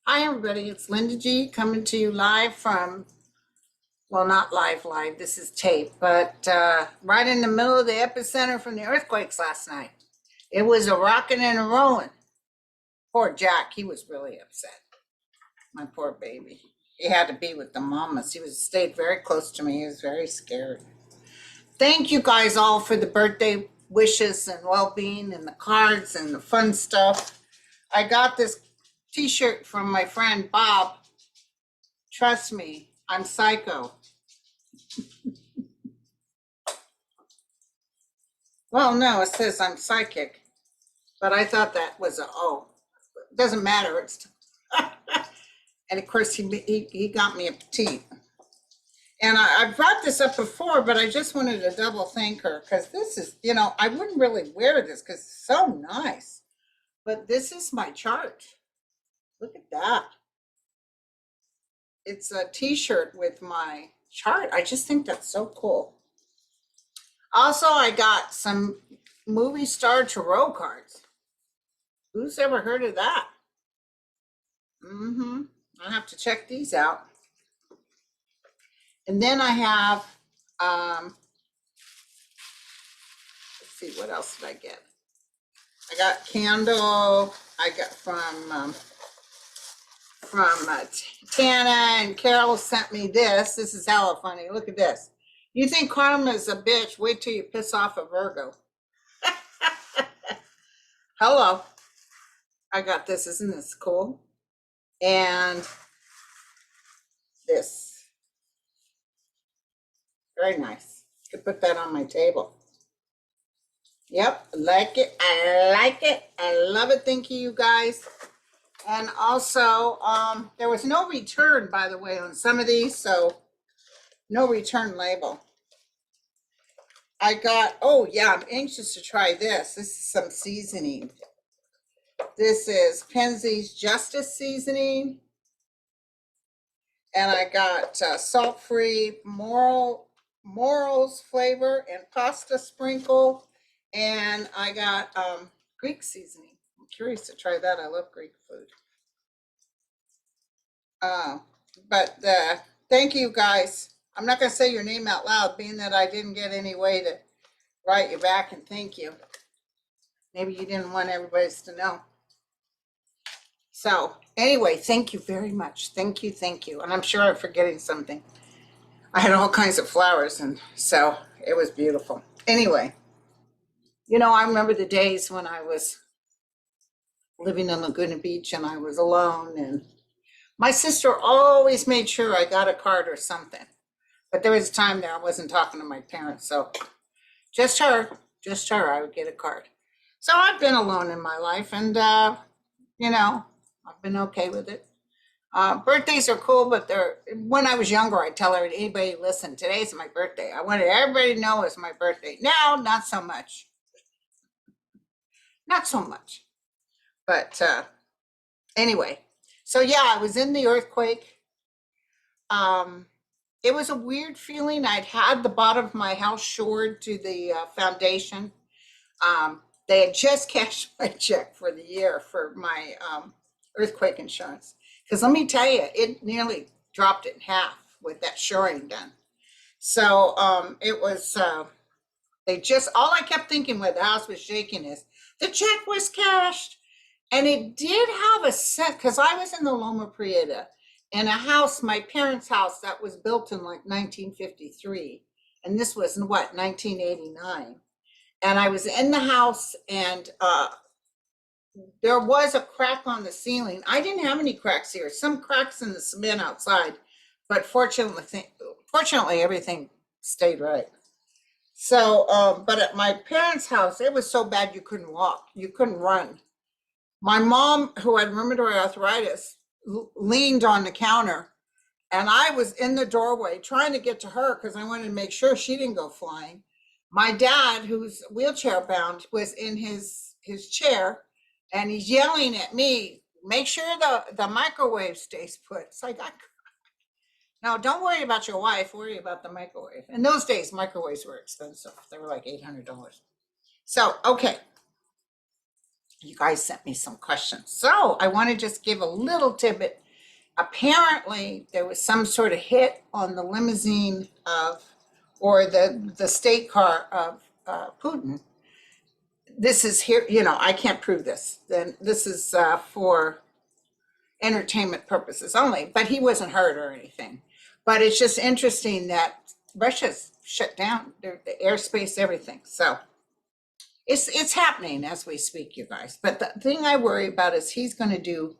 Hi, everybody. It's Linda G coming to you live from, well, not live, this is tape, but right in the middle of the epicenter from the earthquakes last night. It was a rocking and a rolling. Poor Jack, he was really upset. My poor baby. He had to be with the mamas. He stayed very close to me. He was very scared. Thank you guys all for the birthday wishes and well-being and the cards and the fun stuff. I got this t-shirt from my friend Bob. Trust me, I'm psycho. Well, no, it says I'm psychic, but I thought that was it doesn't matter. It's and of course he got me a petite. And I brought this up before, but I just wanted to double thank her because this is, I wouldn't really wear this because it's so nice. But this is my chart. Look at that. It's a t-shirt with my chart. I just think that's so cool. Also, I got some movie star tarot cards. Who's ever heard of that? I have to check these out. And then I have, let's see, what else did I get? I got candle. I got from Tana, and Carol sent me this. This is hella funny. Look at this. You think karma is a bitch? Wait till you piss off a Virgo. Hello. I got this. Isn't this cool? And this. Very nice. Could put that on my table. Yep, like it. I like it. I love it. Thank you, you guys. And also, there was no return, by the way, on some of these, so no return label. I got, oh yeah, I'm anxious to try this. This is some seasoning. This is Penzeys Justice Seasoning. And I got salt-free morals flavor and pasta sprinkle. And I got Greek seasoning. I'm curious to try that. I love Greek food. But thank you guys. I'm not going to say your name out loud, being that I didn't get any way to write you back and thank you. Maybe you didn't want everybody to know. So anyway, thank you very much. Thank you. And I'm sure I'm forgetting something. I had all kinds of flowers, and so it was beautiful. Anyway, I remember the days when I was living in Laguna Beach and I was alone, and my sister always made sure I got a card or something. But there was a time there I wasn't talking to my parents, so just her, I would get a card. So I've been alone in my life, and I've been okay with it. Birthdays are cool, but when I was younger, I'd tell anybody, listen, today's my birthday. I wanted everybody to know it's my birthday. Now, not so much. Not so much. But anyway, so yeah, I was in the earthquake. It was a weird feeling. I'd had the bottom of my house shored to the foundation. They had just cashed my check for the year for my earthquake insurance. Because let me tell you, it nearly dropped it in half with that shoring done. So it was, all I kept thinking when the house was shaking is, the check was cashed. And it did have a sense, because I was in the Loma Prieta, in a house, my parents' house, that was built in like 1953. And this was in 1989. And I was in the house, and there was a crack on the ceiling. I didn't have any cracks here, some cracks in the cement outside, but fortunately everything stayed right. So, but at my parents' house, it was so bad you couldn't walk, you couldn't run. My mom, who had rheumatoid arthritis, leaned on the counter, and I was in the doorway trying to get to her because I wanted to make sure she didn't go flying. My dad, who's wheelchair bound, was in his chair, and he's yelling at me, make sure the microwave stays put. It's like, no, don't worry about your wife, worry about the microwave. In those days, microwaves were expensive. They were like $800. So, okay. You guys sent me some questions. So I want to just give a little tidbit. Apparently, there was some sort of hit on the limousine of, or the state car of Putin. This is here, I can't prove this. Then this is for entertainment purposes only, but he wasn't hurt or anything. But it's just interesting that Russia's shut down the airspace, everything. So it's happening as we speak, you guys. But the thing I worry about is he's going to do,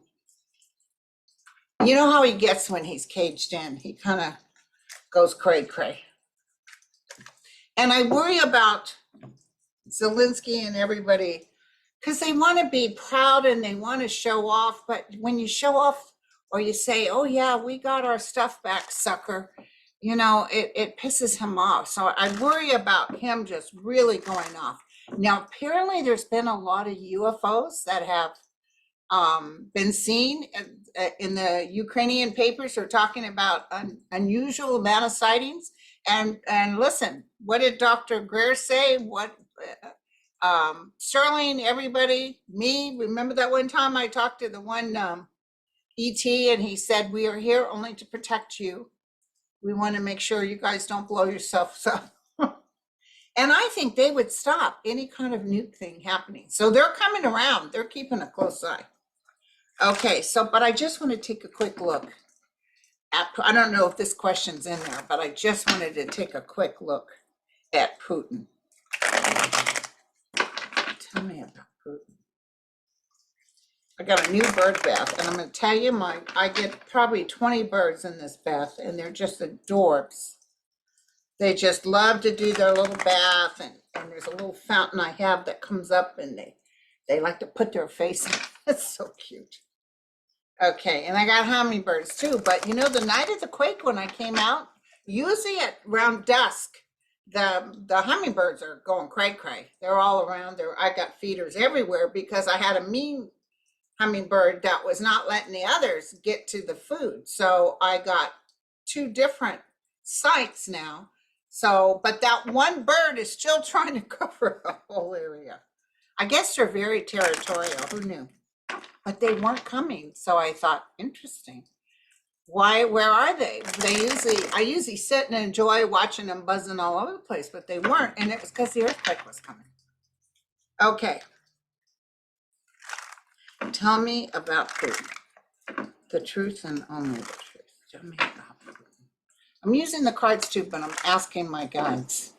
you know how he gets when he's caged in. He kind of goes cray cray. And I worry about Zelensky and everybody because they want to be proud and they want to show off. But when you show off or you say, oh, yeah, we got our stuff back, sucker, it pisses him off. So I worry about him just really going off. Now, apparently, there's been a lot of UFOs that have been seen in the Ukrainian papers. Are talking about unusual amount of sightings. And listen, what did Dr. Greer say? What Sterling, everybody, me, remember that one time I talked to the one ET and he said, we are here only to protect you. We want to make sure you guys don't blow yourselves up. And I think they would stop any kind of nuke thing happening. So they're coming around. They're keeping a close eye. Okay, but I just want to take a quick look at, I don't know if this question's in there, but I just wanted to take a quick look at Putin. Tell me about Putin. I got a new bird bath, and I'm going to tell you, I get probably 20 birds in this bath, and they're just adorbs. They just love to do their little bath, and there's a little fountain I have that comes up, and they like to put their face in. It's so cute. Okay, and I got hummingbirds too, but the night of the quake when I came out, usually at around dusk, the hummingbirds are going cray-cray. They're all around there. I got feeders everywhere because I had a mean hummingbird that was not letting the others get to the food. So I got 2 different sites now. So, but that one bird is still trying to cover the whole area. I guess they're very territorial. Who knew? But they weren't coming. So I thought, interesting. Where are they? I usually sit and enjoy watching them buzzing all over the place, but they weren't. And it was because the earthquake was coming. Okay. Tell me about Putin. The truth and only the truth. Tell me about Putin. I'm using the cards too, but I'm asking my guides.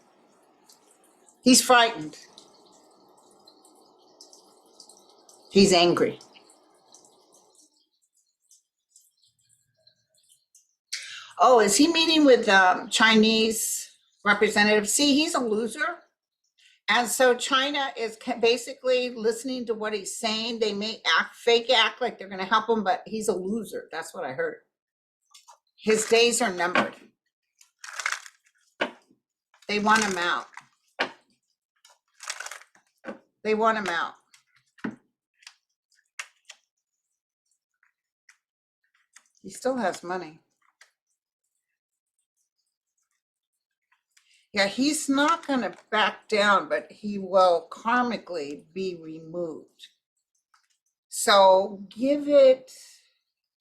He's frightened. He's angry. Oh, is he meeting with Chinese representatives? See, he's a loser. And so China is basically listening to what he's saying. They may fake act like they're going to help him, but he's a loser. That's what I heard. His days are numbered. They want him out. They want him out. He still has money. Yeah, he's not going to back down, but he will karmically be removed. So give it,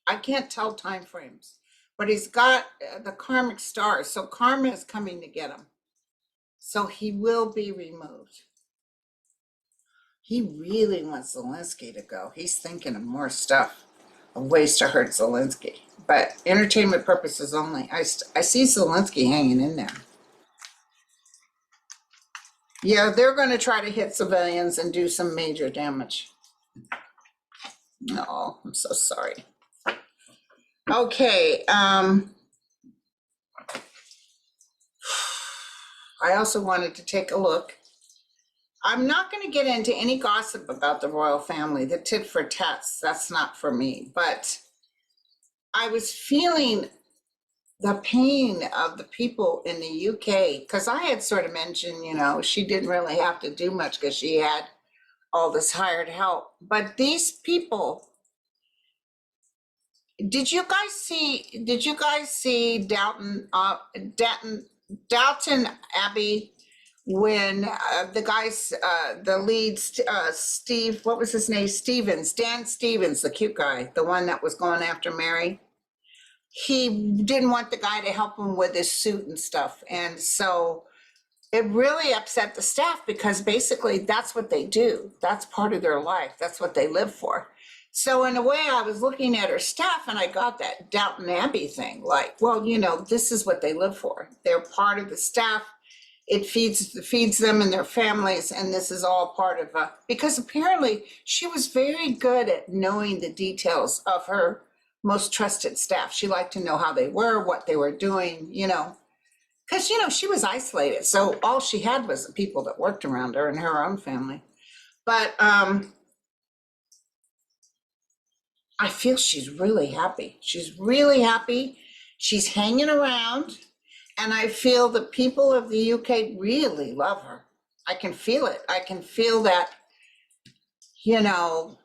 I can't tell time frames, but he's got the karmic stars. So karma is coming to get him. So he will be removed. He really wants Zelensky to go. He's thinking of more stuff, of ways to hurt Zelensky. But entertainment purposes only. I see Zelensky hanging in there. Yeah, they're going to try to hit civilians and do some major damage. No, I'm so sorry. Okay. I also wanted to take a look. I'm not going to get into any gossip about the royal family, the tit for tats. That's not for me. But I was feeling the pain of the people in the UK, because I had sort of mentioned, she didn't really have to do much because she had all this hired help. But these people, did you guys see Downton Abbey when the guys, the lead, Steve, what was his name? Stevens, Dan Stevens, the cute guy, the one that was going after Mary. He didn't want the guy to help him with his suit and stuff. And so it really upset the staff because basically that's what they do. That's part of their life. That's what they live for. So in a way, I was looking at her staff and I got that Downton Abbey thing. Like, well, you know, this is what they live for. They're part of the staff. It feeds them and their families, and this is all part of because apparently she was very good at knowing the details of her most trusted staff. She liked to know how they were, what they were doing, you know, because, you know, she was isolated. So all she had was the people that worked around her and her own family. But I feel she's really happy. She's really happy. She's hanging around. And I feel the people of the UK really love her. I can feel it. I can feel that, you know,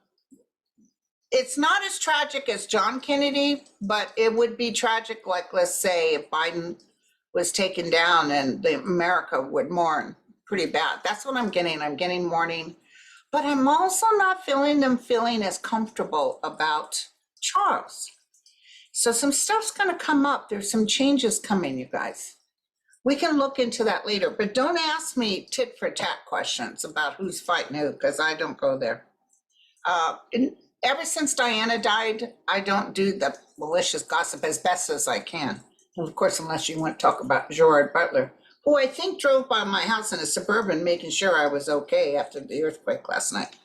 it's not as tragic as John Kennedy, but it would be tragic, like, let's say, if Biden was taken down and America would mourn pretty bad. That's what I'm getting. I'm getting mourning. But I'm also not feeling them feeling as comfortable about Charles. So some stuff's going to come up. There's some changes coming, you guys. We can look into that later, but don't ask me tit for tat questions about who's fighting who, because I don't go there. Ever since Diana died, I don't do the malicious gossip as best as I can. And of course, unless you want to talk about Gerard Butler, who I think drove by my house in a Suburban making sure I was okay after the earthquake last night.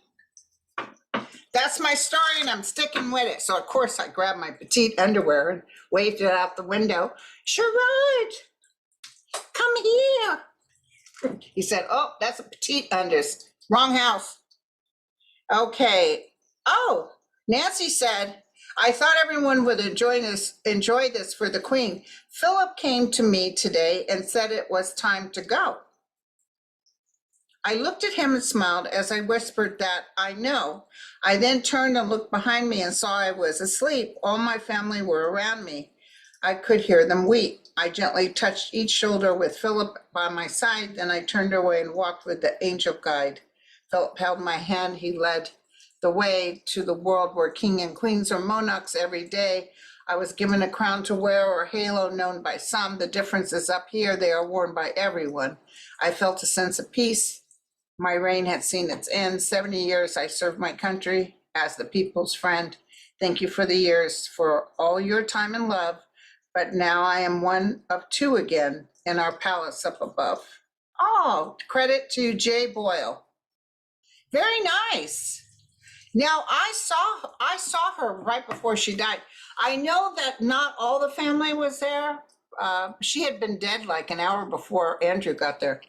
That's my story and I'm sticking with it. So of course I grabbed my petite underwear and waved it out the window. Gerard, come here. He said, oh, that's a petite unders. Wrong house. Okay. Oh, Nancy said, I thought everyone would enjoy this for the Queen. Philip came to me today and said it was time to go. I looked at him and smiled as I whispered that I know. I then turned and looked behind me and saw I was asleep. All my family were around me. I could hear them weep. I gently touched each shoulder with Philip by my side. Then I turned away and walked with the angel guide. Philip held my hand. He led the way to the world where king and queens are monarchs every day. I was given a crown to wear or a halo known by some. The difference is up here. They are worn by everyone. I felt a sense of peace. My reign had seen its end. 70 years I served my country as the people's friend. Thank you for the years, for all your time and love. But now I am one of two again in our palace up above. Oh, credit to Jay Boyle. Very nice. Now I saw her right before she died. I know that not all the family was there. She had been dead like an hour before Andrew got there.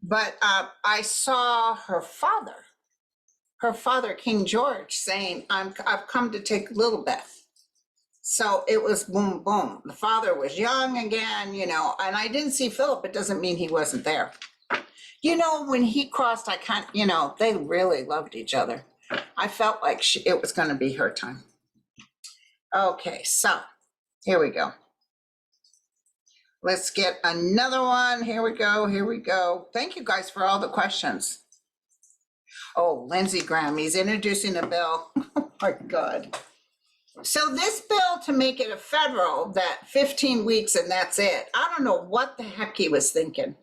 But I saw her father, King George, saying, I've come to take Lilibeth. So it was boom, boom. The father was young again, you know, and I didn't see Philip. It doesn't mean he wasn't there. You know, when he crossed, I kind of, you know, they really loved each other. I felt like it was going to be her time. Okay, so here we go. Let's get another one. Here we go. Here we go. Thank you guys for all the questions. Oh, Lindsay Graham, he's introducing a bill. Oh my God. So this bill to make it a federal, that 15 weeks and that's it. I don't know what the heck he was thinking.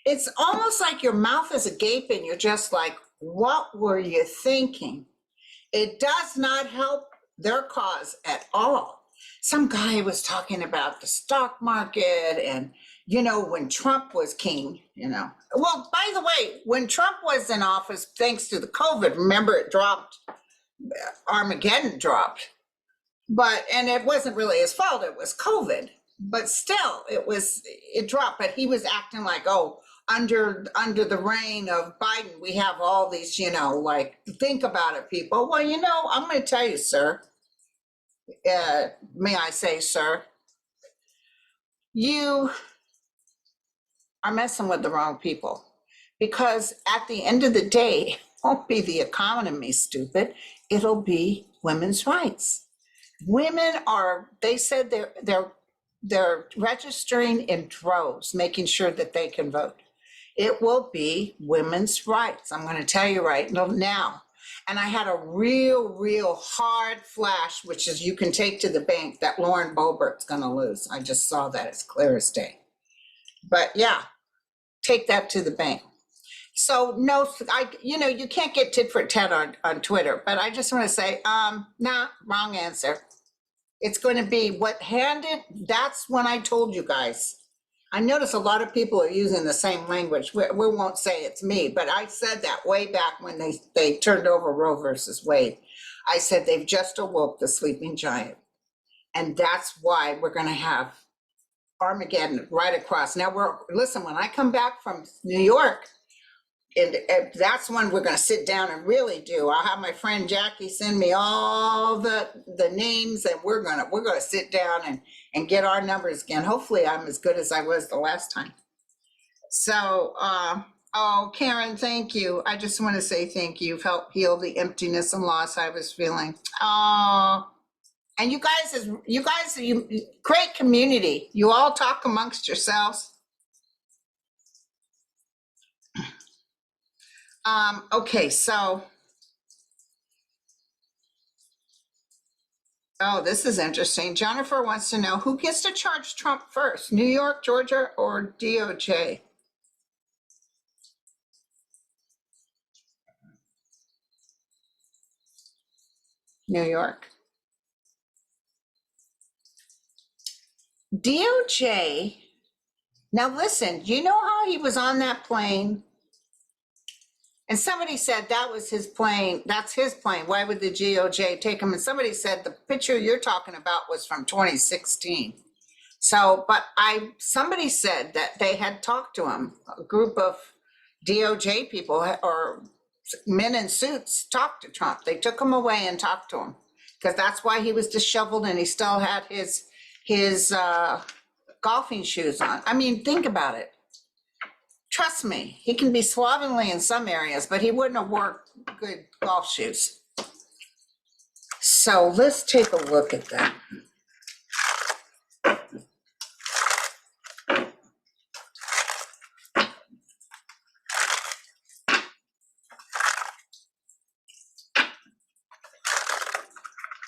It's almost like your mouth is agape and you're just like, what were you thinking? It does not help their cause at all. Some guy was talking about the stock market and, you know, when Trump was king, you know. Well, by the way, when Trump was in office, thanks to the COVID, remember it dropped, Armageddon dropped. But, and it wasn't really his fault, it was COVID. But still, it dropped. But he was acting like, oh, under the reign of Biden, we have all these, you know, like, think about it, people. Well, you know, I'm going to tell you, sir. May I say, sir, you are messing with the wrong people, because at the end of the day, it won't be the economy, stupid. It'll be women's rights. Women are, they said they're registering in droves, making sure that they can vote. It will be women's rights. I'm going to tell you right now. And I had a real hard flash, which is you can take to the bank, that Lauren Boebert's going to lose. I just saw that as clear as day. But yeah, take that to the bank. So no, you can't get tit for tat on Twitter, but I just want to say, nah, wrong answer. It's going to be what handed. That's when I told you guys. I notice a lot of people are using the same language. We won't say it's me, but I said that way back when they turned over Roe versus Wade. I said they've just awoke the sleeping giant. And that's why we're going to have Armageddon right across. Now listen, when I come back from New York, and that's when we're going to sit down and really do. I'll have my friend Jackie send me all the names, and we're gonna sit down and get our numbers again. Hopefully, I'm as good as I was the last time. So, oh, Karen, thank you. I just want to say thank you. You've helped heal the emptiness and loss I was feeling. Oh, and you guys, great community. You all talk amongst yourselves. Okay, so, oh, this is interesting. Jennifer wants to know who gets to charge Trump first, New York, Georgia, or DOJ? New York. DOJ. Now listen, you know how he was on that plane? And somebody said that was his plane. That's his plane. Why would the DOJ take him? And somebody said the picture you're talking about was from 2016. So, but somebody said that they had talked to him. A group of DOJ people or men in suits talked to Trump. They took him away and talked to him because that's why he was disheveled and he still had his golfing shoes on. I mean, think about it. Trust me, he can be slovenly in some areas, but he wouldn't have wore good golf shoes. So let's take a look at that.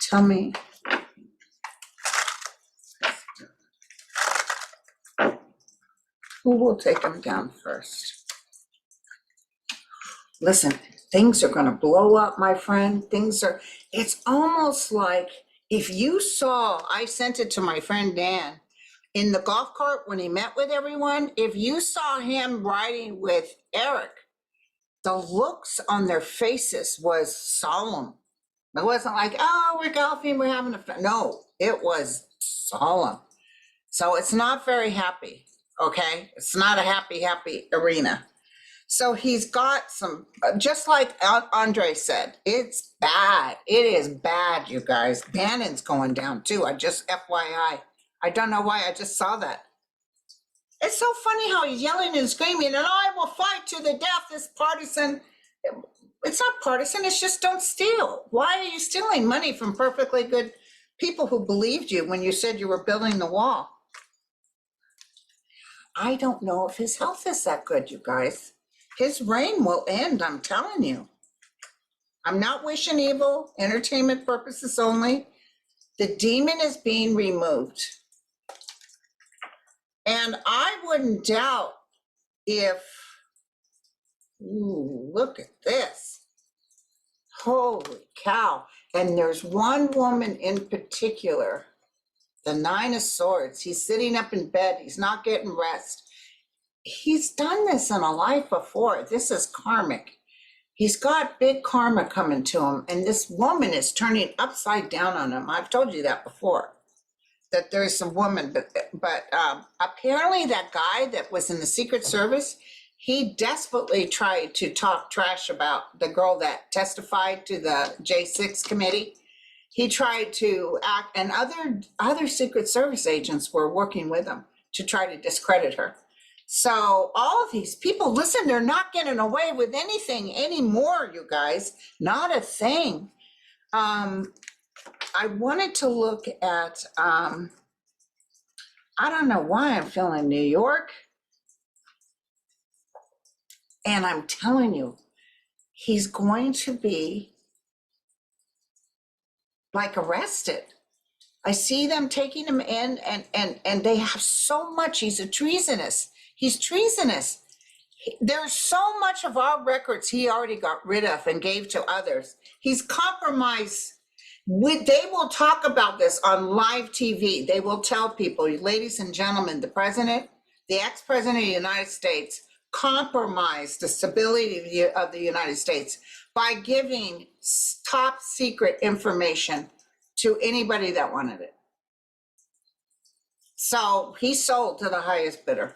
Tell me. Who will take him down first? Listen, things are going to blow up, my friend. It's almost like if you saw, I sent it to my friend Dan in the golf cart when he met with everyone. If you saw him riding with Eric, the looks on their faces was solemn. It wasn't like, oh, we're golfing, we're having a fun. No, it was solemn. So it's not very happy. Okay, it's not a happy arena. So he's got some, just like Andre said, it's bad. It is bad, you guys. Bannon's going down too. I just FYI. I don't know why I just saw that. It's so funny how he's yelling and screaming, and I will fight to the death. This partisan. It's not partisan. It's just don't steal. Why are you stealing money from perfectly good people who believed you when you said you were building the wall? I don't know if his health is that good, you guys. His reign will end, I'm telling you. I'm not wishing evil, entertainment purposes only. The demon is being removed. And I wouldn't doubt if, ooh, look at this. Holy cow. And there's one woman in particular, the Nine of Swords. He's sitting up in bed. He's not getting rest. He's done this in a life before. This is karmic. He's got big karma coming to him. And this woman is turning upside down on him. I've told you that before, that there's some woman. But apparently that guy that was in the Secret Service, he desperately tried to talk trash about the girl that testified to the J6 committee. He tried to act, and other Secret Service agents were working with him to try to discredit her. So all of these people, listen, they're not getting away with anything anymore, you guys. Not a thing. I wanted to look at, I don't know why I'm feeling New York. And I'm telling you, he's going to be like arrested. I see them taking him in, and they have so much. He's a treasonous. He's treasonous. There's so much of our records he already got rid of and gave to others. He's compromised. They will talk about this on live TV. They will tell people, ladies and gentlemen, the president, the ex-president of the United States, compromised the stability of the United States by giving top secret information to anybody that wanted it. So he sold to the highest bidder.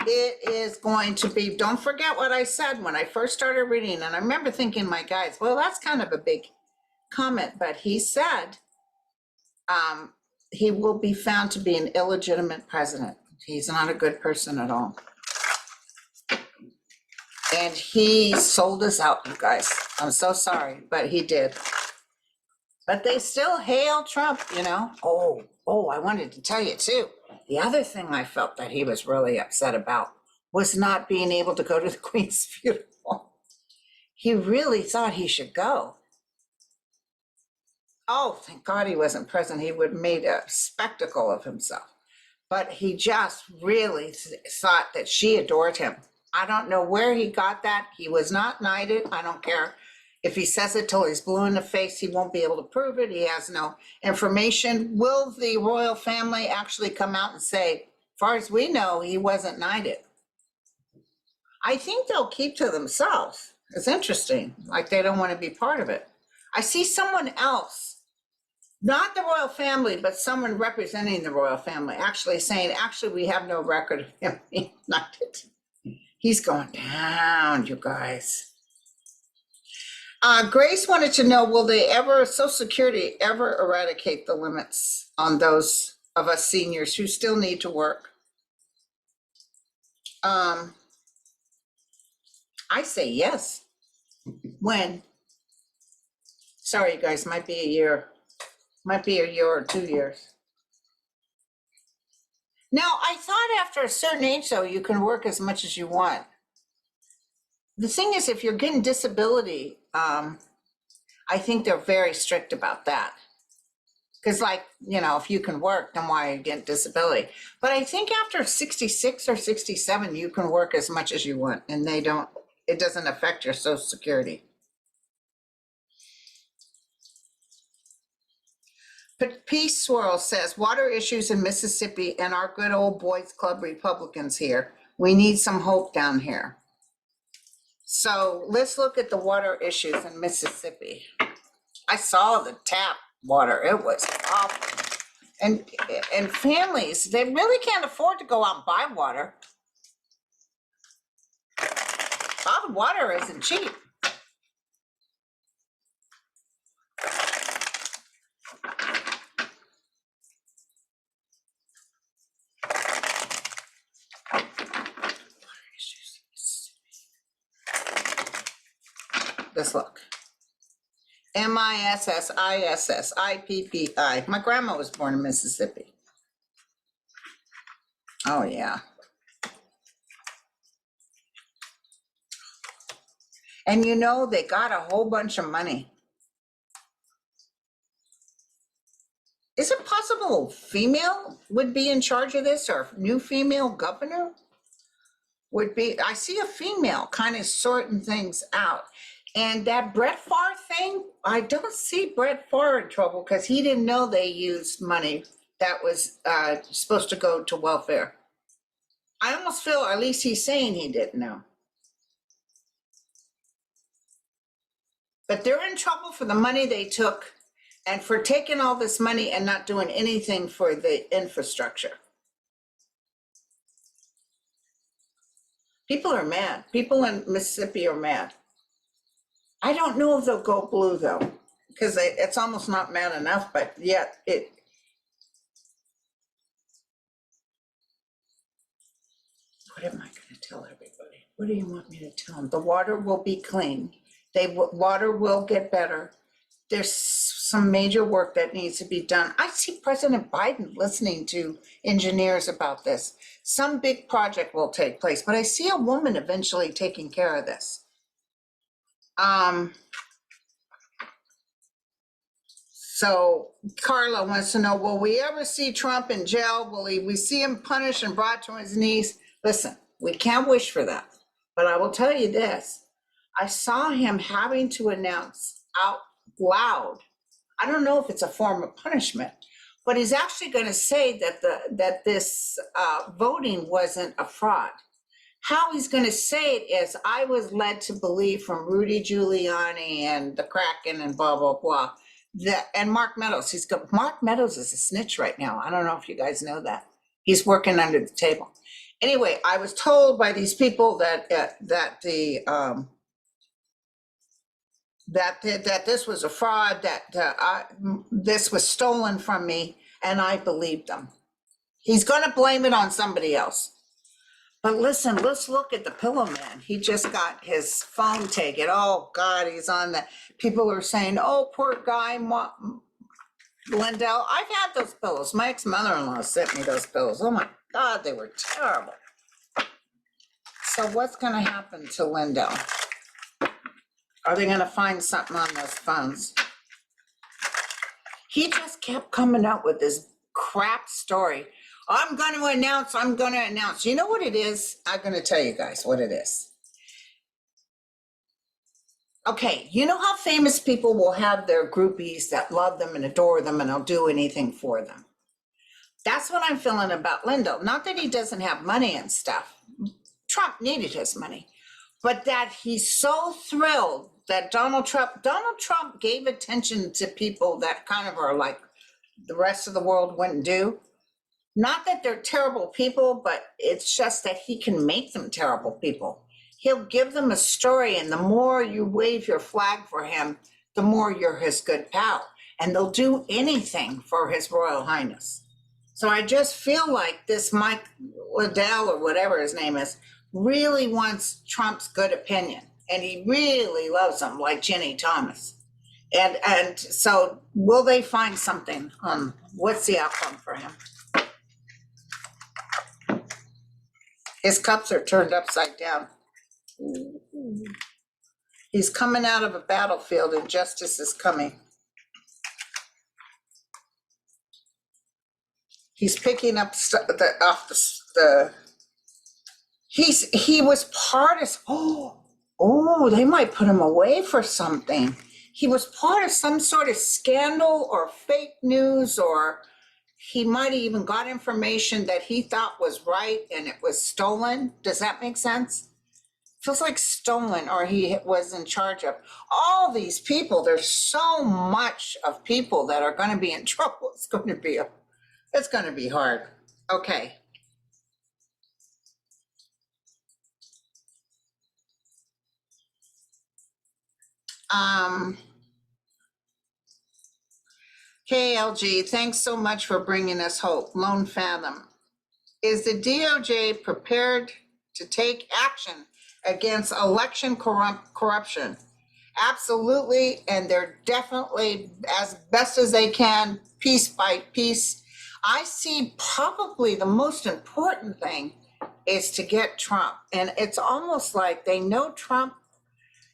It is going to be, don't forget what I said when I first started reading, and I remember thinking, my guys, well, that's kind of a big comment, but he said he will be found to be an illegitimate president. He's not a good person at all. And he sold us out, you guys. I'm so sorry, but he did. But they still hail Trump, you know. Oh, I wanted to tell you too. The other thing I felt that he was really upset about was not being able to go to the Queen's funeral. He really thought he should go. Oh, thank God he wasn't present. He would have made a spectacle of himself. But he just really thought that she adored him. I don't know where he got that. He was not knighted. I don't care if he says it till he's blue in the face. He won't be able to prove it. He has no information. Will the royal family actually come out and say, as far as we know, he wasn't knighted? I think they'll keep to themselves. It's interesting. Like they don't want to be part of it. I see someone else, not the royal family, but someone representing the royal family actually saying, actually, we have no record of him being knighted. He's going down, you guys. Grace wanted to know, will they ever, Social Security ever eradicate the limits on those of us seniors who still need to work? I say yes. When? Sorry, you guys, might be a year or 2 years. Now, I thought after a certain age, though, you can work as much as you want. The thing is, if you're getting disability, I think they're very strict about that. Because, like, you know, if you can work, then why are you getting disability? But I think after 66 or 67, you can work as much as you want, and it doesn't affect your Social Security. But Peace Swirl says, water issues in Mississippi and our good old boys club Republicans here. We need some hope down here. So let's look at the water issues in Mississippi. I saw the tap water. It was awful. And families, they really can't afford to go out and buy water. Bottled water isn't cheap. Let's look. MISSISSIPPI. My grandma was born in Mississippi. Oh, yeah. And you know, they got a whole bunch of money. Is it possible a female would be in charge of this, or a new female governor would be? I see a female kind of sorting things out. And that Brett Favre thing, I don't see Brett Favre in trouble because he didn't know they used money that was supposed to go to welfare. I almost feel, or at least he's saying he didn't know. But they're in trouble for the money they took and for taking all this money and not doing anything for the infrastructure. People are mad. People in Mississippi are mad. I don't know if they'll go blue, though, because it's almost not mad enough, but yet it. What am I going to tell everybody? What do you want me to tell them? The water will be clean. Water will get better. There's some major work that needs to be done. I see President Biden listening to engineers about this. Some big project will take place, but I see a woman eventually taking care of this. So Carla wants to know, will we ever see Trump in jail? Will we see him punished and brought to his knees? Listen, we can't wish for that, but I will tell you this. I saw him having to announce out loud. I don't know if it's a form of punishment, but he's actually going to say that this voting wasn't a fraud. How he's going to say it is, I was led to believe from Rudy Giuliani and the Kraken and blah, blah, blah. And Mark Meadows, Mark Meadows is a snitch right now. I don't know if you guys know that. He's working under the table. Anyway, I was told by these people that this was a fraud, that this was stolen from me, and I believed them. He's going to blame it on somebody else. But listen, let's look at the Pillow Man. He just got his phone taken. Oh, God, he's on the... People are saying, oh, poor guy, Lindell. I've had those pillows. My ex-mother-in-law sent me those pillows. Oh, my God, they were terrible. So what's going to happen to Lindell? Are they going to find something on those phones? He just kept coming up with this crap story. I'm going to announce. You know what it is? I'm going to tell you guys what it is. Okay, you know how famous people will have their groupies that love them and adore them and they'll do anything for them? That's what I'm feeling about Lindell. Not that he doesn't have money and stuff. Trump needed his money. But that he's so thrilled that Donald Trump gave attention to people that kind of are like the rest of the world wouldn't do. Not that they're terrible people, but it's just that he can make them terrible people. He'll give them a story, and the more you wave your flag for him, the more you're his good pal. And they'll do anything for his Royal Highness. So I just feel like this Mike Liddell, or whatever his name is, really wants Trump's good opinion. And he really loves him, like Jenny Thomas. And so will they find something on what's the outcome for him? His cups are turned upside down. He's coming out of a battlefield and justice is coming. He's picking up he was part of, they might put him away for something. He was part of some sort of scandal or fake news, or he might have even got information that he thought was right and it was stolen. Does that make sense? Feels like stolen, or he was in charge of all these people. There's so much of people that are going to be in trouble. It's going to be hard. Okay. KLG, thanks so much for bringing us hope. Lone Fathom. Is the DOJ prepared to take action against election corruption? Absolutely, and they're definitely, as best as they can, piece by piece. I see probably the most important thing is to get Trump. And it's almost like they know Trump.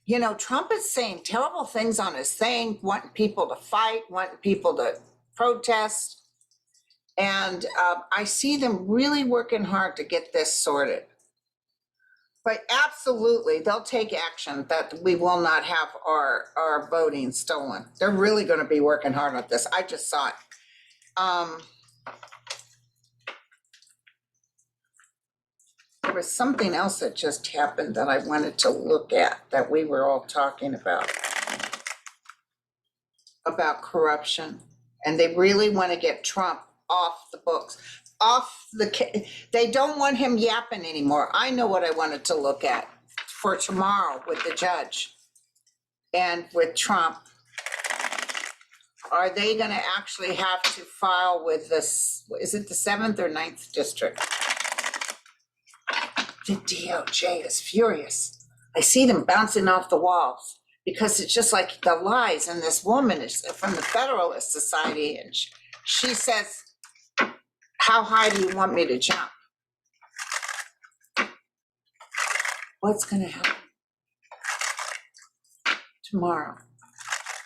You know, Trump is saying terrible things on his thing, wanting people to fight, wanting people to protest. And I see them really working hard to get this sorted. But absolutely, they'll take action that we will not have our voting stolen. They're really going to be working hard on this. I just saw it. There was something else that just happened that I wanted to look at that we were all talking about corruption. And they really want to get Trump off the books, they don't want him yapping anymore. I know what I wanted to look at for tomorrow with the judge and with Trump. Are they going to actually have to file with this? Is it the 7th or 9th district? The DOJ is furious. I see them bouncing off the walls. because it's just like the lies. And this woman is from the Federalist Society, and she says, how high do you want me to jump? What's going to happen tomorrow?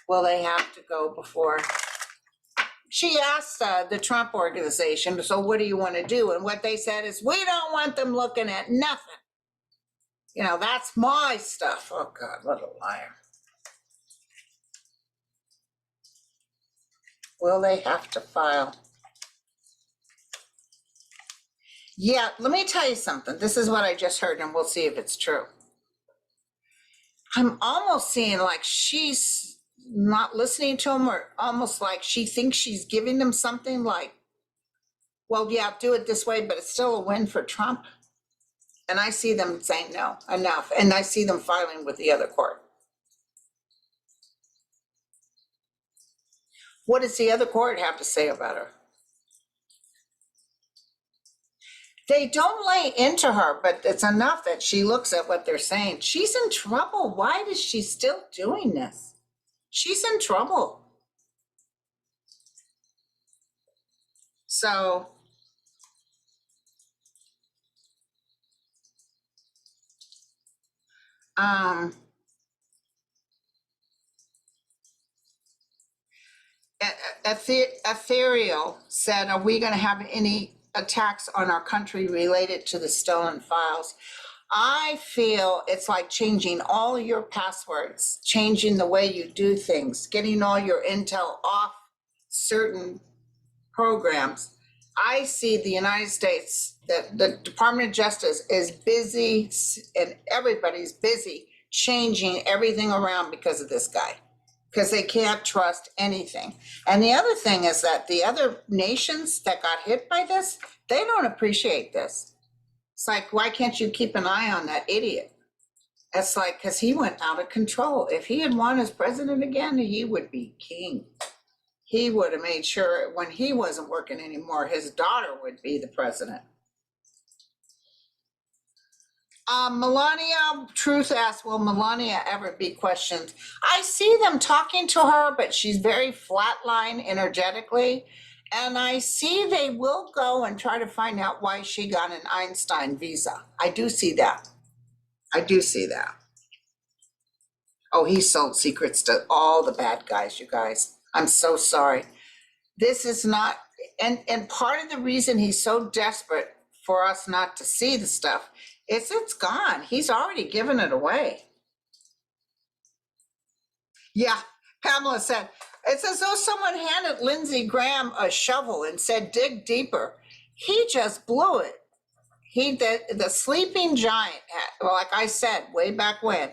Will they have to go before? She asked the Trump organization, so what do you want to do? And what they said is, we don't want them looking at nothing. You know, that's my stuff. Oh, God, what a liar. Will they have to file? Yeah, let me tell you something. This is what I just heard, and we'll see if it's true. I'm almost seeing like she's not listening to him, or almost like she thinks she's giving them something like, well, yeah, do it this way, but it's still a win for Trump. And I see them saying, no, enough. And I see them filing with the other court. What does the other court have to say about her? They don't lay into her, but it's enough that she looks at what they're saying. She's in trouble. Why is she still doing this? She's in trouble. So, Ethereal said, are we going to have any attacks on our country related to the stolen files? I feel it's like changing all your passwords, changing the way you do things, getting all your intel off certain programs. I see the United States, that the Department of Justice is busy, and everybody's busy changing everything around because of this guy, because they can't trust anything. And the other thing is that the other nations that got hit by this, they don't appreciate this. It's like, why can't you keep an eye on that idiot? It's like, because he went out of control. If he had won as president again, he would be king. He would have made sure when he wasn't working anymore, his daughter would be the president. Melania Truth asks, will Melania ever be questioned? I see them talking to her, but she's very flatline energetically. And I see they will go and try to find out why she got an Einstein visa. I do see that. I do see that. Oh, he sold secrets to all the bad guys, you guys. I'm so sorry. This is not, and part of the reason he's so desperate for us not to see the stuff is it's gone. He's already given it away. Yeah, Pamela said, it's as though someone handed Lindsey Graham a shovel and said, dig deeper. He just blew it. The sleeping giant, like I said, way back when,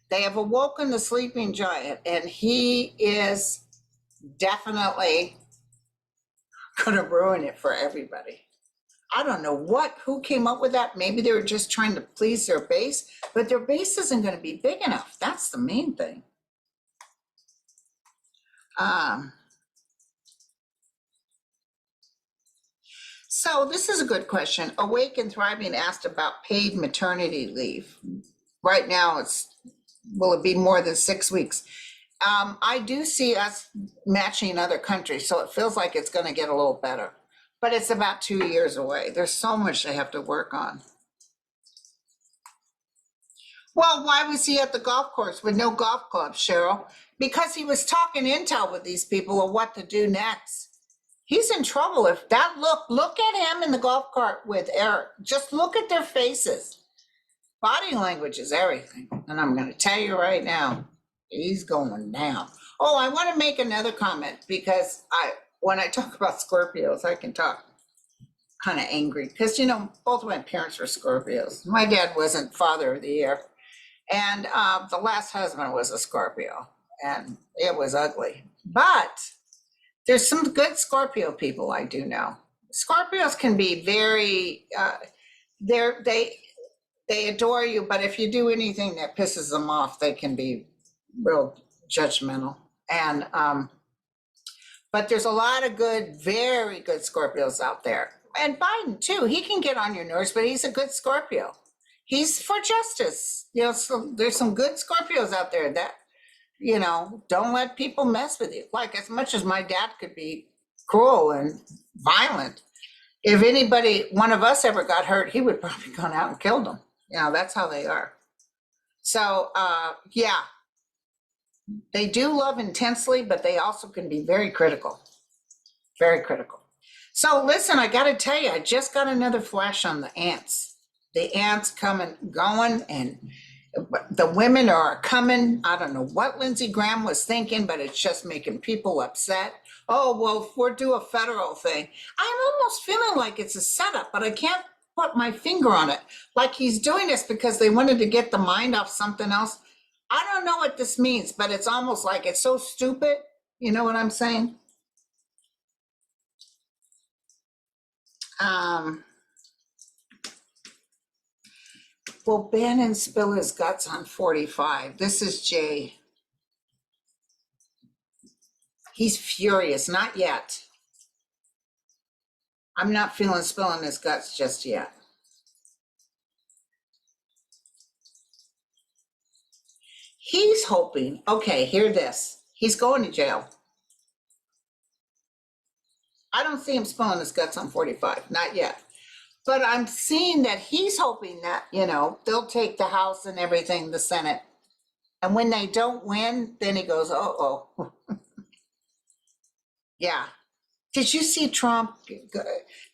they have awoken the sleeping giant, and he is definitely going to ruin it for everybody. I don't know who came up with that. Maybe they were just trying to please their base, but their base isn't going to be big enough. That's the main thing. So this is a good question. Awake and Thriving asked about paid maternity leave. Right now, will it be more than 6 weeks? I do see us matching other countries, so it feels like it's going to get a little better. But it's about 2 years away. There's so much they have to work on. Well, why was he at the golf course with no golf clubs, Cheryl? Because he was talking intel with these people of what to do next. He's in trouble. If that look at him in the golf cart with Eric. Just look at their faces. Body language is everything. And I'm going to tell you right now, he's going down. Oh, I want to make another comment, because when I talk about Scorpios, I can talk kind of angry, because, you know, both my parents were Scorpios. My dad wasn't Father of the Year. And the last husband was a Scorpio, and it was ugly. But there's some good Scorpio people I do know. Scorpios can be very, they adore you, but if you do anything that pisses them off, they can be real judgmental. And but there's a lot of good, very good Scorpios out there. And Biden too, he can get on your nerves, but he's a good Scorpio. He's for justice. You know, so there's some good Scorpios out there that don't let people mess with you. Like, as much as my dad could be cruel and violent, if anybody, one of us ever got hurt, he would probably gone out and killed them. That's how they are. So, yeah, they do love intensely, but they also can be very critical. Very critical. So listen, I got to tell you, I just got another flash on the ants. The ants coming, going, and the women are coming. I don't know what Lindsey Graham was thinking, but it's just making people upset. Oh, well, if we're do a federal thing. I'm almost feeling like it's a setup, but I can't put my finger on it. Like he's doing this because they wanted to get the mind off something else. I don't know what this means, but it's almost like it's so stupid. You know what I'm saying? Will Bannon spill his guts on 45? This is Jay. He's furious. Not yet. I'm not feeling spilling his guts just yet. He's hoping, okay, hear this. He's going to jail. I don't see him spilling his guts on 45, not yet. But I'm seeing that he's hoping that, they'll take the House and everything, the Senate. And when they don't win, then he goes, oh. Yeah. Did you see Trump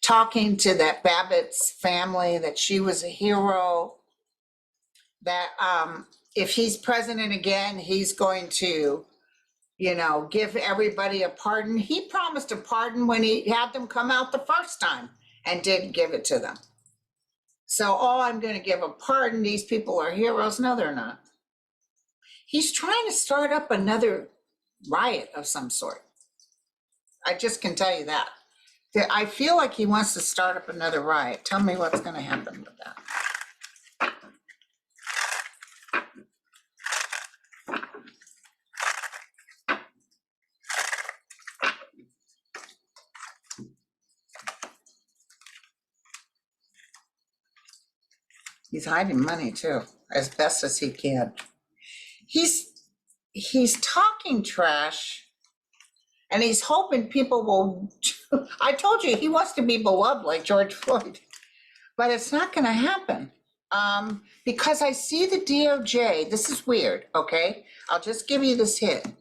talking to that Babbitt's family that she was a hero? That if he's president again, he's going to, give everybody a pardon. He promised a pardon when he had them come out the first time and didn't give it to them. So, I'm going to give a pardon. These people are heroes. No, they're not. He's trying to start up another riot of some sort. I just can tell you that. I feel like he wants to start up another riot. Tell me what's going to happen with that. He's hiding money too, as best as he can. He's talking trash, and he's hoping people will. I told you he wants to be beloved like George Floyd, but it's not going to happen because I see the DOJ. This is weird. Okay, I'll just give you this hint.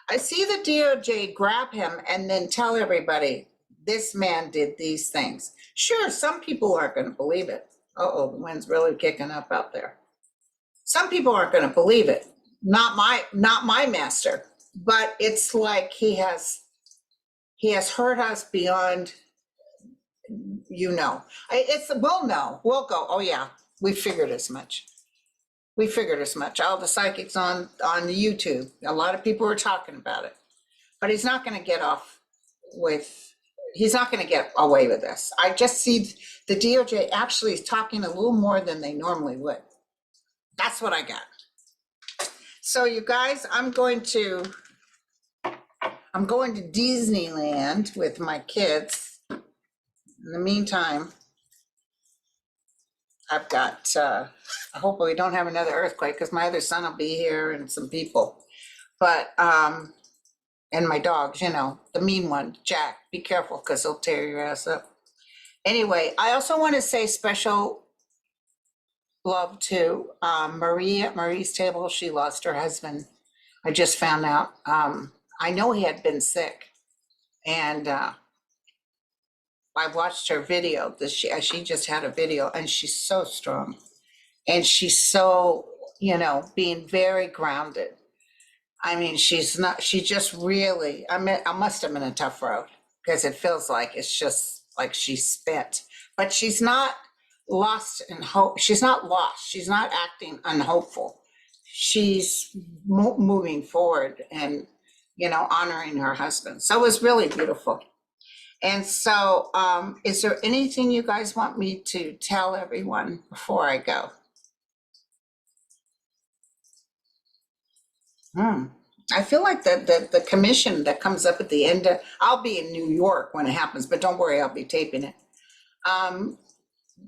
I see the DOJ grab him and then tell everybody this man did these things. Sure, some people aren't going to believe it. The wind's really kicking up out there. Some people aren't going to believe it. Not my master. But it's like he has hurt us beyond, we'll know. We'll go, oh yeah, we figured as much. All the psychics on YouTube, a lot of people are talking about it. But he's not going to get away with this. I just see the DOJ actually is talking a little more than they normally would. That's what I got. So you guys, I'm going to Disneyland with my kids. In the meantime, I've got, hopefully we don't have another earthquake because my other son will be here and some people. But, and my dogs, the mean one, Jack, be careful because he'll tear your ass up. Anyway, I also want to say special love to Marie at Marie's table. She lost her husband. I just found out. I know he had been sick. And I watched her video. She just had a video, and she's so strong. And she's so, being very grounded. I mean, she just really, I must have been a tough road because it feels like it's just like she's spent. But she's not lost in hope. She's not lost. She's not acting unhopeful. She's moving forward and, honoring her husband. So it was really beautiful. And so is there anything you guys want me to tell everyone before I go? I feel like the commission that comes up at the end, I'll be in New York when it happens, but don't worry, I'll be taping it.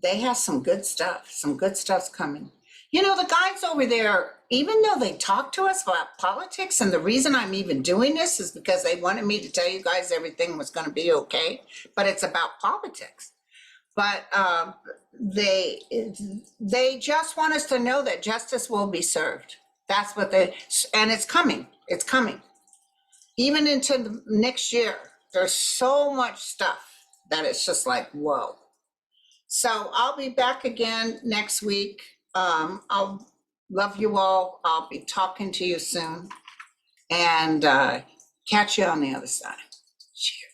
They have some good stuff. Some good stuff's coming. You know, the guys over there, even though they talk to us about politics, and the reason I'm even doing this is because they wanted me to tell you guys everything was going to be okay, but it's about politics. But they just want us to know that justice will be served. That's what they, and it's coming. It's coming. Even into the next year, there's so much stuff that it's just like, whoa. So I'll be back again next week. I'll love you all. I'll be talking to you soon, and catch you on the other side. Cheers.